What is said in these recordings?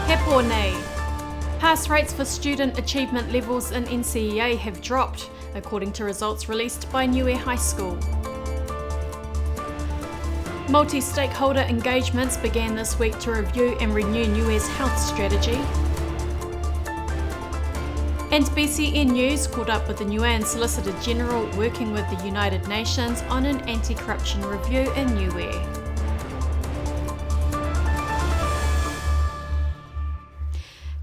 He pōnei. Pass rates for student achievement levels in NCEA have dropped, according to results released by Niue High School. Multi-stakeholder engagements began this week to review and renew Niue's health strategy. And BCN News caught up with the Niuean Solicitor General working with the United Nations on an anti-corruption review in Niue.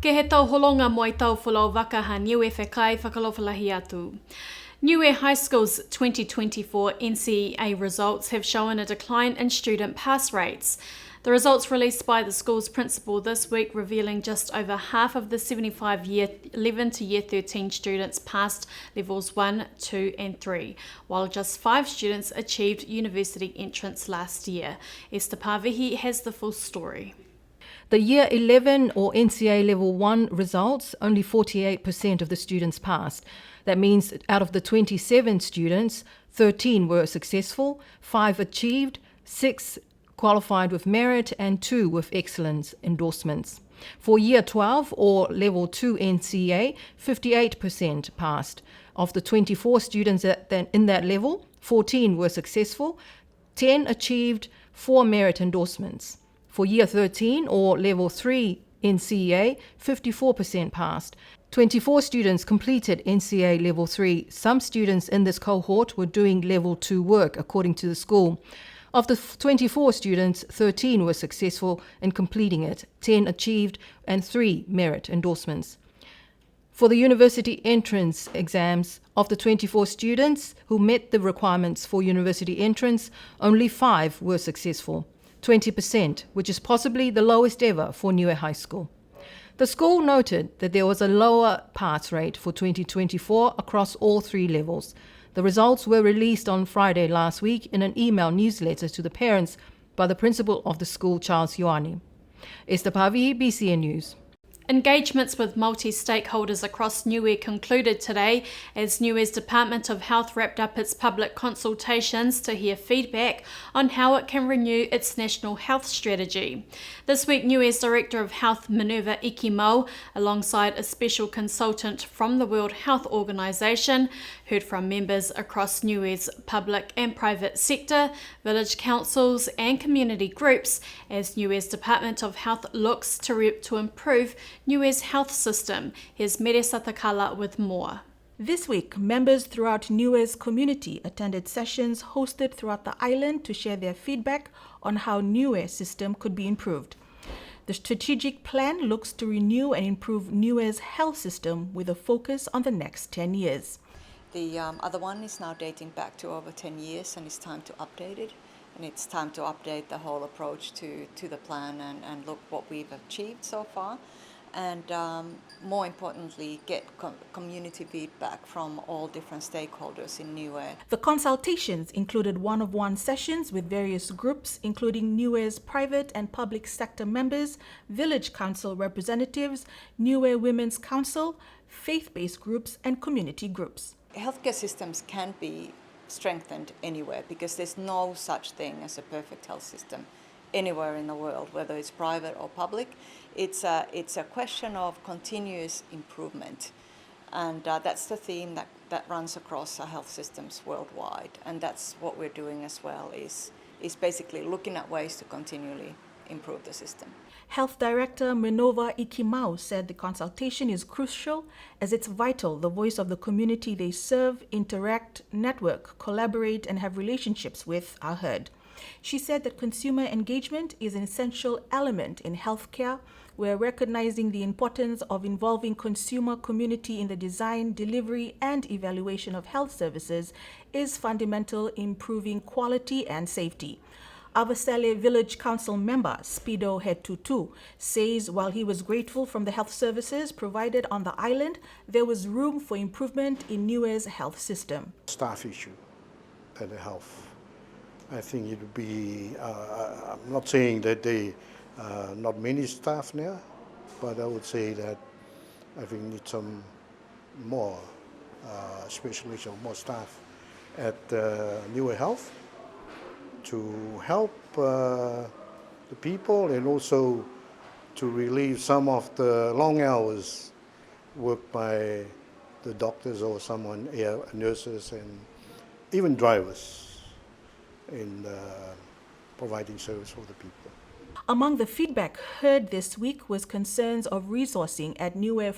Ke he tau holonga mo i tau whulau waka ha Niue whekai whakalowhalahi atu. Niue High School's 2024 NCEA results have shown a decline in student pass rates. The results released by the school's principal this week revealing just over half of the 75 year 11 to year 13 students passed levels 1, 2 and 3, while just 5 students achieved university entrance last year. Esther Pavihi has the full story. The Year 11 or NCEA Level 1 results, only 48% of the students passed. That means out of the 27 students, 13 were successful, 5 achieved, 6 qualified with merit and 2 with excellence endorsements. For Year 12 or Level 2 NCEA, 58% passed. Of the 24 students in that level, 14 were successful, 10 achieved, 4 merit endorsements. For Year 13 or Level 3 NCEA, 54% passed. 24 students completed NCEA Level 3. Some students in this cohort were doing Level 2 work, according to the school. Of the 24 students, 13 were successful in completing it, 10 achieved, and 3 merit endorsements. For the university entrance exams, of the 24 students who met the requirements for university entrance, only 5 were successful. 20%, which is possibly the lowest ever for Niue High School. The school noted that there was a lower pass rate for 2024 across all 3 levels. The results were released on Friday last week in an email newsletter to the parents by the principal of the school, Charles Ioane. Esther Pavihi, BCN News. Engagements with multi-stakeholders across Niue concluded today as Niue's Department of Health wrapped up its public consultations to hear feedback on how it can renew its national health strategy. This week, Niue's Director of Health, Minerva Ikimau, alongside a special consultant from the World Health Organization, heard from members across Niue's public and private sector, village councils and community groups as Niue's Department of Health looks to improve Niue's health system. Here's Mere Satakala with more. This week, members throughout Niue's community attended sessions hosted throughout the island to share their feedback on how Niue's system could be improved. The strategic plan looks to renew and improve Niue's health system with a focus on the next 10 years. The other one is now dating back to over 10 years and it's time to update it. And it's time to update the whole approach to the plan and look what we've achieved so far. And more importantly, get community feedback from all different stakeholders in Niue. The consultations included one-on-one sessions with various groups, including Niue's private and public sector members, village council representatives, Niue Women's Council, faith-based groups, and community groups. Healthcare systems can be strengthened anywhere because there's no such thing as a perfect health system anywhere in the world, whether it's private or public. It's a question of continuous improvement, and that's the theme that runs across our health systems worldwide, and that's what we're doing as well, is basically looking at ways to continually improve the system. Health Director Minerva Ikimau said the consultation is crucial as it's vital the voice of the community they serve, interact, network, collaborate, and have relationships with are heard. She said that consumer engagement is an essential element in healthcare, where recognizing the importance of involving consumer community in the design, delivery, and evaluation of health services is fundamental in improving quality and safety. Avasele Village Council member Speedo Hetutu says while he was grateful from the health services provided on the island, there was room for improvement in Niue's health system. Staff issue at the health. I think it would be, I'm not saying that they not many staff now, but I would say that I think need some more specialists or more staff at Niue Health to help the people and also to relieve some of the long hours worked by the doctors or someone, nurses and even drivers in providing service for the people. Among the feedback heard this week was concerns of resourcing at Niue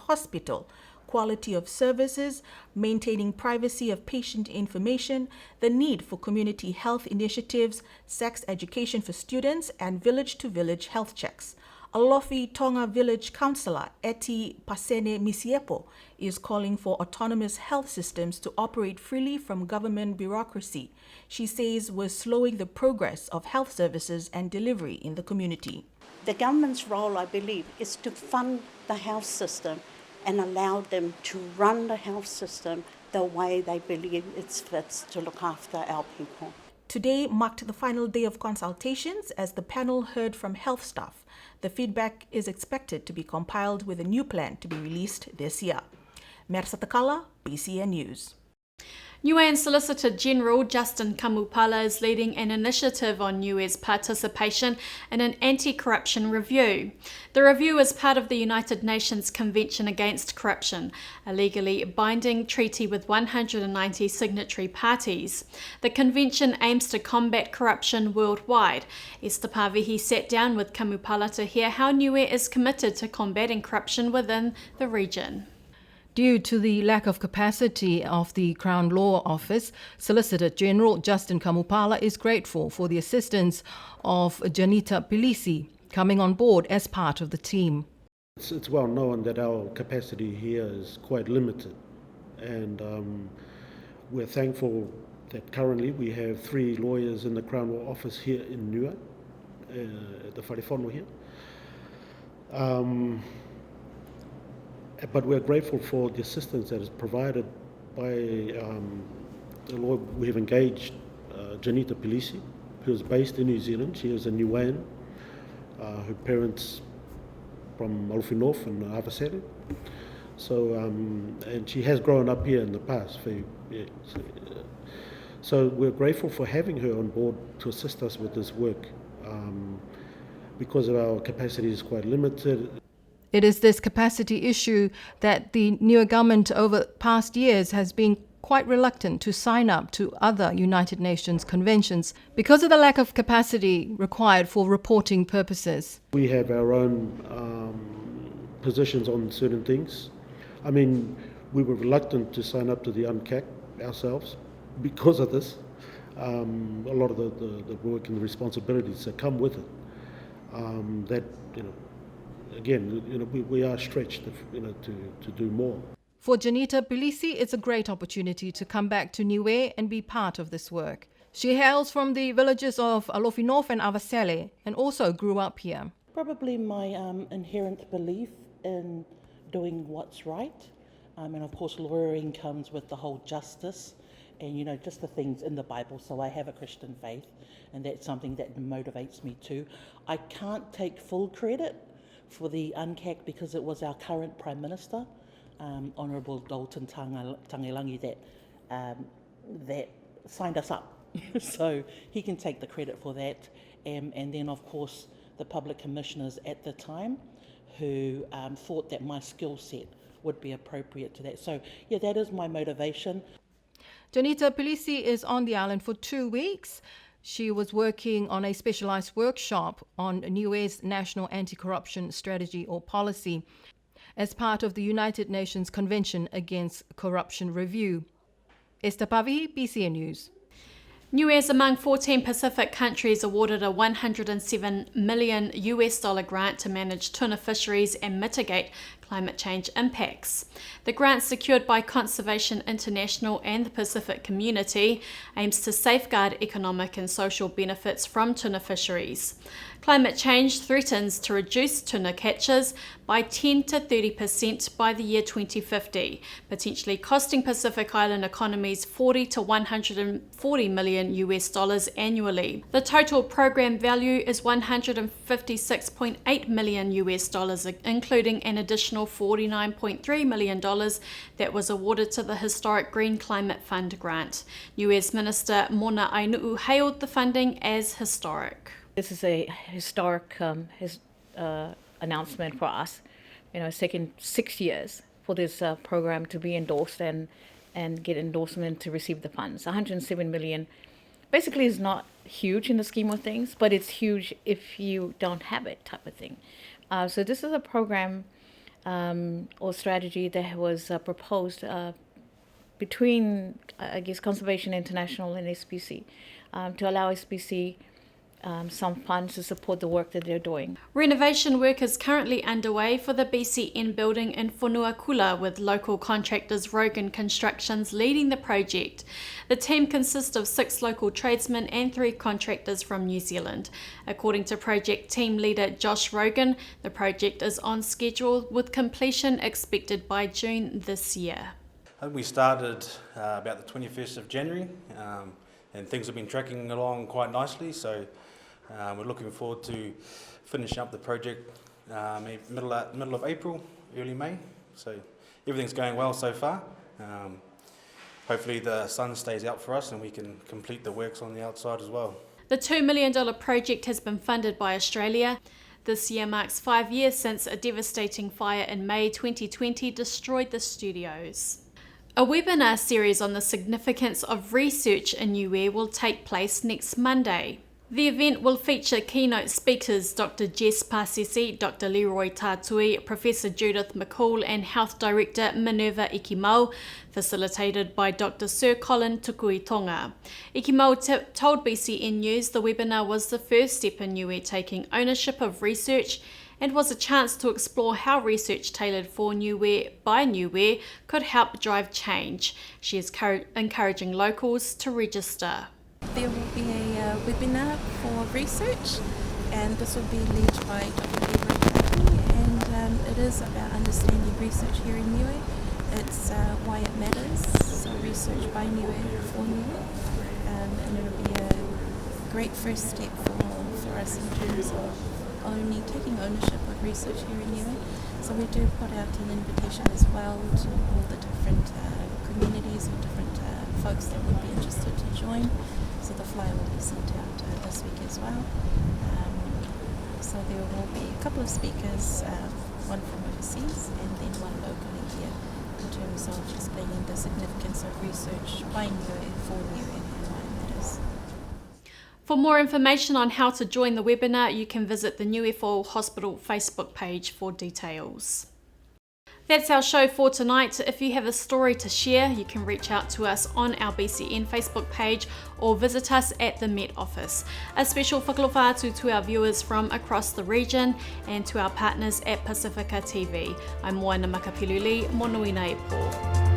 Hospital, quality of services, maintaining privacy of patient information, the need for community health initiatives, sex education for students, and village-to-village health checks. Alofi Tonga Village Councillor Eti Pasene Misiepo is calling for autonomous health systems to operate freely from government bureaucracy. She says we're slowing the progress of health services and delivery in the community. The government's role, I believe, is to fund the health system and allow them to run the health system the way they believe it's fits to look after our people. Today marked the final day of consultations as the panel heard from health staff. The feedback is expected to be compiled with a new plan to be released this year. Mersa Takala, BCN News. Niuean Solicitor General Justin Kamupala is leading an initiative on Niue's participation in an anti-corruption review. The review is part of the United Nations Convention Against Corruption, a legally binding treaty with 190 signatory parties. The convention aims to combat corruption worldwide. Esther Pavihi sat down with Kamupala to hear how Niue is committed to combating corruption within the region. Due to the lack of capacity of the Crown Law Office, Solicitor General Justin Kamupala is grateful for the assistance of Janita Pilisi coming on board as part of the team. It's well known that our capacity here is quite limited, and we're thankful that currently we have 3 lawyers in the Crown Law Office here in Niue, at the Wharefono here. But we're grateful for the assistance that is provided by the lawyer. We have engaged Janita Pilisi, who is based in New Zealand. She is a Niuean. Her parents from Alofi North and Avasere. So, and she has grown up here in the past. So we're grateful for having her on board to assist us with this work. Because of our capacity is quite limited. It is this capacity issue that the Niue government over past years has been quite reluctant to sign up to other United Nations conventions because of the lack of capacity required for reporting purposes. We have our own positions on certain things. I mean, we were reluctant to sign up to the UNCAC ourselves because of this. A lot of the work and the responsibilities that come with it. That, again, we are stretched, to do more. For Janita Pilisi, it's a great opportunity to come back to Niue and be part of this work. She hails from the villages of Alofi North and Avasere and also grew up here. Probably my inherent belief in doing what's right. And of course, lawyering comes with the whole justice and, just the things in the Bible. So I have a Christian faith, and that's something that motivates me too. I can't take full credit for the UNCAC because it was our current Prime Minister, Honourable Dalton Tangelangi, that signed us up. So he can take the credit for that. And then, of course, the public commissioners at the time who thought that my skill set would be appropriate to that. So, yeah, that is my motivation. Janita Pilisi is on the island for 2 weeks. She was working on a specialised workshop on Niue's National Anti-Corruption Strategy or Policy as part of the United Nations Convention Against Corruption Review. Esther Pavihi, BCN News. Niue is among 14 Pacific countries awarded a $107 million grant to manage tuna fisheries and mitigate climate change impacts. The grant, secured by Conservation International and the Pacific Community, aims to safeguard economic and social benefits from tuna fisheries. Climate change threatens to reduce tuna catches by 10 to 30% by the year 2050, potentially costing Pacific Island economies $40 to $140 million annually. The total program value is $156.8 million, including an additional $49.3 million that was awarded to the historic Green Climate Fund grant. Niue's Minister Mona Ainuu hailed the funding as historic. This is a historic announcement for us. It's taken 6 years for this program to be endorsed and get endorsement to receive the funds. 107 million basically is not huge in the scheme of things, but it's huge if you don't have it, type of thing. So this is a program or strategy that was proposed between, I guess, Conservation International and SPC to allow SPC some funds to support the work that they're doing. Renovation work is currently underway for the BCN building in Whanuakula, with local contractors Rogan Constructions leading the project. The team consists of 6 local tradesmen and 3 contractors from New Zealand. According to project team leader Josh Rogan, the project is on schedule with completion expected by June this year. We started about the 21st of January and things have been tracking along quite nicely, so we're looking forward to finishing up the project middle of April, early May. So everything's going well so far. Hopefully the sun stays out for us and we can complete the works on the outside as well. The $2 million project has been funded by Australia. This year marks 5 years since a devastating fire in May 2020 destroyed the studios. A webinar series on the significance of research in Niue will take place next Monday. The event will feature keynote speakers Dr. Jess Pasisi, Dr. Leroy Tatui, Professor Judith McCall and Health Director Minerva Ikimau, facilitated by Dr. Sir Colin Tukuitonga. Ikimau told BCN News the webinar was the first step in Niue taking ownership of research and was a chance to explore how research tailored for Niue by Niue could help drive change. She is encouraging locals to register. There will be a webinar for research, and this will be led by Dr. Leroy Tatui, and it is about understanding research here in Niue. It's why it matters, so research by Niue for Niue, and it'll be a great first step for us in terms of taking ownership of research here in Niue. So we do put out an invitation as well to all the different communities and different folks that would be interested to join. So the flyer will be sent out this week as well. So there will be a couple of speakers, one from overseas and then one locally here, in terms of explaining the significance of research by Niue for Niue and why it matters. For more information on how to join the webinar, you can visit the Niue Hospital Facebook page for details. That's our show for tonight. If you have a story to share, you can reach out to us on our BCN Facebook page or visit us at the Met Office. A special whakalofa atu to our viewers from across the region and to our partners at Pacifica TV. I'm Moana Makapiluli, Monuina e Po.